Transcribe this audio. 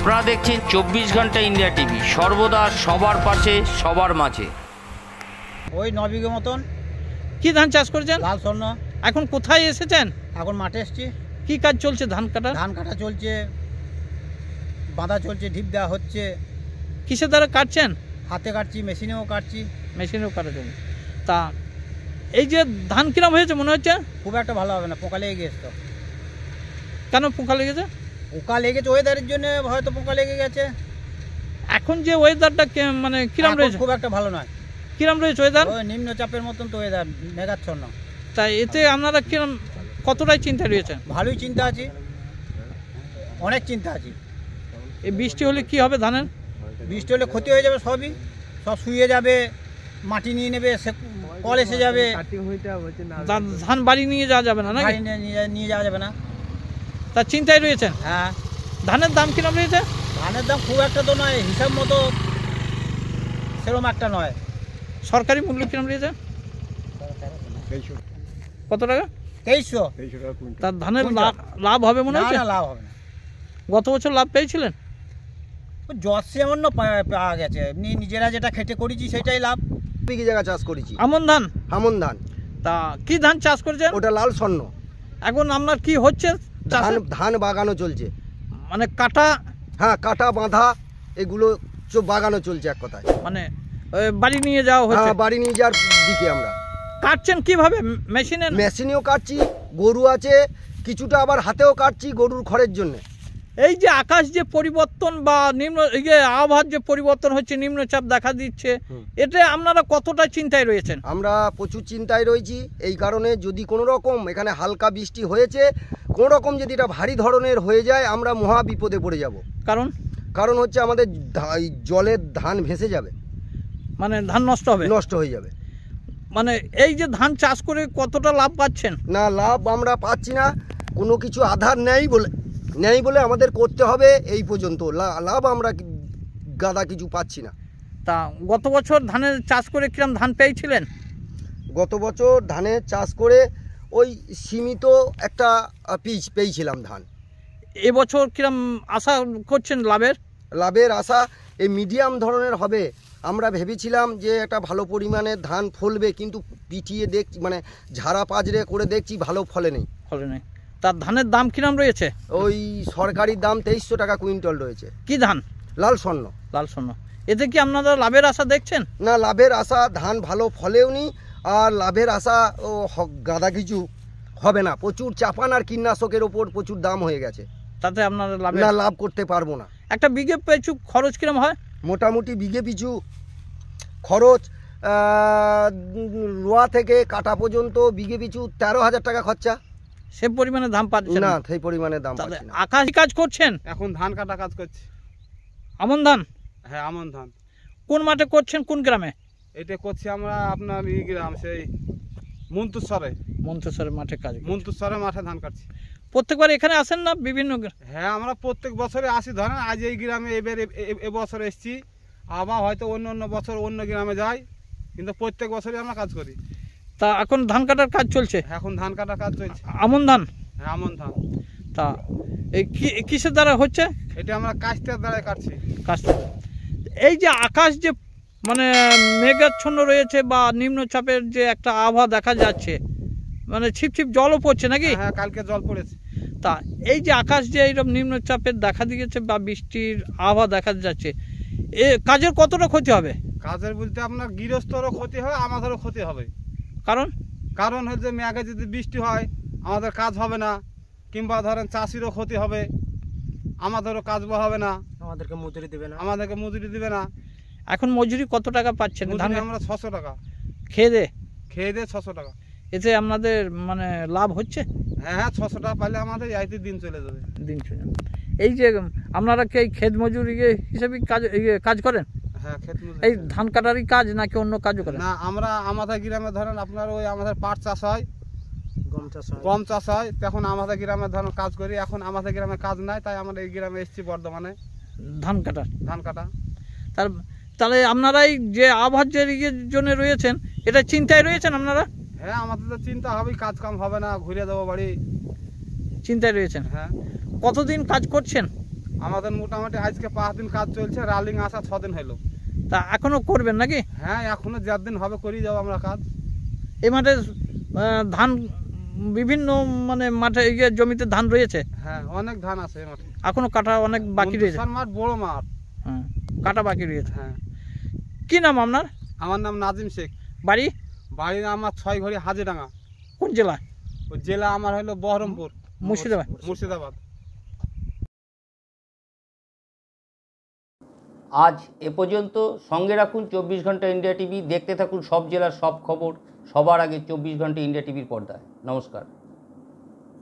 আপনারা দেখছেন 24 ঘন্টা ইন্ডিয়া টিভি, সর্বদা সবার পাশে সবার মাঝে। ওই 9 বিঘে মতন। কি ধান চাষ করেছেন? লাল স্বর্ণ। এখন কোথায় এসেছেন? এখন মাঠে এসছি। কি কাজ চলছে? ধান কাটা। ধান কাটা চলছে, বাঁধা চলছে, ঢিপ দেওয়া হচ্ছে। কিসের দ্বারা কাটছেন? হাতে কাটছি, মেশিনেও কাটছি। মেশিনেও কাটছেন। তা এই যে ধান কিরম হয়েছে মনে হচ্ছে? খুব একটা ভালো হবে না, পোকা লেগে গেছে। তো কেন পোকা লেগেছে? পোকা লেগেছে ওয়েদারের জন্য, হয়তো পোকা লেগে গেছে। এখন যে ওয়েদারটা মানে কিরম রয়েছে? খুব একটা ভালো নয়। কিরম রয়েছে ওয়েদার? ওই নিম্নচাপের মতন তো ওয়েদার, মেঘাচ্ছন্ন। তাই এতে আপনারা কিরম কতটাই চিন্তা রয়েছে? ভালোই চিন্তা আছি, অনেক চিন্তা আছি। এই বৃষ্টি হলে কি হবে ধানের? বৃষ্টি হলে ক্ষতি হয়ে যাবে, সবই সব শুয়ে যাবে, মাটি নিয়ে নেবে, কল এসে যাবে। ধান বাড়ি নিয়ে যাওয়া যাবে না নাকি? বাড়ি নিয়ে যাওয়া যাবে না। তার চিন্তায় রয়েছেন? হ্যাঁ। ধানের দাম কিরম রয়েছে? ধানের দাম খুব একটা তো নয়, হিসাব মতো সেরকম একটা নয়। সরকারি মূল্য কিরম রয়েছে? কত টাকা? 2300। তার ধানের লাভ হবে মনে হচ্ছে? না, লাভ হবে না। গত বছর লাভ পেয়েছিলেন? জর্সি এমন পাওয়া গেছে, এমনি নিজেরা যেটা খেটে করেছি সেটাই লাভ। বিঘি জায়গা চাষ করেছি। আমন ধান? আমন ধান। তা কি ধান চাষ করেছেন? ওটা লাল স্বর্ণ। এখন আপনার কি হচ্ছে? ধান বাগানো চলছে, মানে কাটা? হ্যাঁ, কাটা বাঁধা এগুলো সব বাগানো চলছে এক কথায়। মানে বাড়ি নিয়ে যাওয়া হচ্ছে? হ্যাঁ, বাড়ি নিয়ে যাওয়ার দিকে আমরা। কাটছেন কিভাবে? মেশিনে? মেশিনেও কাটছি, গরু আছে কিছুটা, আবার হাতেও কাটছি গরুর খড়ের জন্য। এই যে আকাশ যে পরিবর্তন বা আবহাওয়ার যে পরিবর্তন হচ্ছে, নিম্নচাপ দেখা দিচ্ছে, এতে আপনারা কতটা চিন্তায় রয়েছেন? আমরা প্রচুর চিন্তায় রয়েছি। এই কারণে যদি কোনো রকম এখানে হালকা বৃষ্টি হয়েছে, কোনো রকম যদি এটা ভারী ধরনের হয়ে যায়, আমরা মহা বিপদে পড়ে যাব। কারণ হচ্ছে আমাদের জলের ধান ভেসে যাবে, মানে ধান নষ্ট হয়ে যাবে। মানে এই যে ধান চাষ করে কতটা লাভ পাচ্ছেন? না, লাভ আমরা পাচ্ছি না, কোনো কিছু আধার নেই বলে আমাদের করতে হবে এই পর্যন্ত। লাভ আমরা গাদা কিছু পাচ্ছি না। তা গত বছর ধানের চাষ করে কিরম ধান পেয়েছিলেন? গত বছর ধানের চাষ করে ওই সীমিত একটা পেয়েছিলাম ধান। এবছর কিরম আশা করছেন লাভের আশা এই মিডিয়াম ধরনের হবে। আমরা ভেবেছিলাম যে একটা ভালো পরিমাণে ধান ফলবে, কিন্তু পিটিয়ে দেখছি, মানে ঝাড়া পাজরে করে দেখছি ভালো ফলে নেই। তার ধানের দাম কিরম রয়েছে? ওই সরকারি দাম 2300 টাকা কুইন্টাল রয়েছে। কি ধান? লাল স্বর্ণ। এতে কি আপনারা লাভের আশা দেখছেন? না, লাভের আশা, ধান ভালো ফলেও নি, আর লাভের আশা গাদা কিছু হবে না। প্রচুর চাপান আর কীটনাশকের ওপর প্রচুর দাম হয়ে গেছে, তাতে আপনারা লাভ করতে পারবো না। একটা বিঘে পিছু খরচ কিরম হয়? মোটামুটি বিঘে পিছু খরচ রোয়া থেকে কাটা পর্যন্ত বিঘে পিছু 13,000 টাকা খরচা। সে পরিমাণে দাম পাচ্ছেন না? সেই পরিমাণে দাম পাচ্ছি না। আকাশি কাজ করছেন? এখন ধান কাটা কাজ করছি। আমন ধান? হ্যাঁ, আমন ধান। কোন মাঠে করছেন, কোন গ্রামে? এটা করছি আমরা আপনার এই গ্রাম, সেই মন্তেশ্বরের মাঠে কাজ। মন্তেশ্বরের মাঠে ধান কাটছি। প্রত্যেকবার এখানে আসেন না? বিভিন্ন? হ্যাঁ, আমরা প্রত্যেক বছরে আসি। ধরেন আজ এই গ্রামে এবছর এসছি, আবার হয়তো অন্য বছর অন্য গ্রামে যাই, কিন্তু প্রত্যেক বছরই আমরা কাজ করি। তা এখন ধান কাটার কাজ চলছে? এখন ধান কাটার কাজ চলছে। আমন ধান? হ্যাঁ, আমন ধান। তা এই কিসের দ্বারা হচ্ছে? এটা আমরা কাস্তের দ্বারা কাটছি। এই যে আকাশ যে মানে মেঘাচ্ছন্ন রয়েছে বা নিম্নচাপের যে একটা আবহাওয়া দেখা যাচ্ছে, মানে ছিপছিপ জলও পড়ছে নাকি? হ্যাঁ, কালকে জল পড়েছে। তা এই যে আকাশ যে এইরকম নিম্নচাপের দেখা দিয়েছে বা বৃষ্টির আবহাওয়া দেখা যাচ্ছে, এ কাজের কতটা ক্ষতি হবে? কাজের বলতে আপনার গৃহস্থরও ক্ষতি হবে, আমাদেরও ক্ষতি হবে। কারণ হচ্ছে মেঘে যদি বৃষ্টি হয় আমাদের কাজ হবে না, কিংবা ধরেন চাষিরও ক্ষতি হবে, আমাদেরও কাজ হবে না, আমাদেরকে মজুরি দেবে না। এখন মজুরি কত টাকা পাচ্ছেন? আমরা 600 টাকা খেয়ে দে 600 টাকা। এতে আপনাদের মানে লাভ হচ্ছে? হ্যাঁ, 600 টাকা পাইলে আমাদের এইতে দিন চলে যাবে। এই যে আপনারা কি ক্ষেত মজুরি হিসেবে কাজ করেন? হ্যাঁ, ক্ষেত মজুরি। এই ধান কাটারই কাজ নাকি অন্য কাজও করেন? না, আমাদের গ্রামে ধরেন আপনার ওই আমাদের পাট চাষ হয়, গম চাষ হয়, তখন আমাদের গ্রামে ধরেন কাজ করি। এখন আমাদের গ্রামে কাজ নাই, তাই আমরা এই গ্রামে এসেছি বর্ধমানে ধান কাটা। তাহলে আপনারাই যে আবহাওয়ার জন্য রয়েছেন, এটা চিন্তায় রয়েছেন আপনারা? হ্যাঁ, আমাদের তো চিন্তা হবে, কাজ কাম হবে না, ঘুরে যাবো বাড়ি, চিন্তায় রয়েছেন। হ্যাঁ। কতদিন কাজ করছেন? আমাদের মোটামুটি আজকে 5 দিন কাজ চলছে, রালিং আসা 6 দিন হলো। তা এখনো করবেন নাকি? হ্যাঁ, এখনো 4 দিন হবে করে যাবো আমরা কাজ। এই মাঠে ধান বিভিন্ন মানে মাঠে ইয়ে জমিতে ধান রয়েছে। হ্যাঁ, অনেক ধান আছে এই মাঠে, এখনো কাটা অনেক বাকি রয়েছে। মন্তেশ্বর মাঠ বড় মাঠ। হ্যাঁ, কাটা বাকি রয়েছে। হ্যাঁ। কি নাম আপনার? আমার নাম নাজিম শেখ। বাড়ি? বাড়ি আমার 6 ঘড়ি হাজিডাঙ্গা। কোন জেলা? ওই জেলা আমার হলো বহরমপুর, মুর্শিদাবাদ। মুর্শিদাবাদ। আজ এ পর্যন্ত। সঙ্গে রাখুন 24 ঘন্টা ইন্ডিয়া টিভি। দেখতে থাকুন সব জেলার সব খবর সবার আগে 24 ঘন্টা ইন্ডিয়া টিভির পর্দায়। নমস্কার।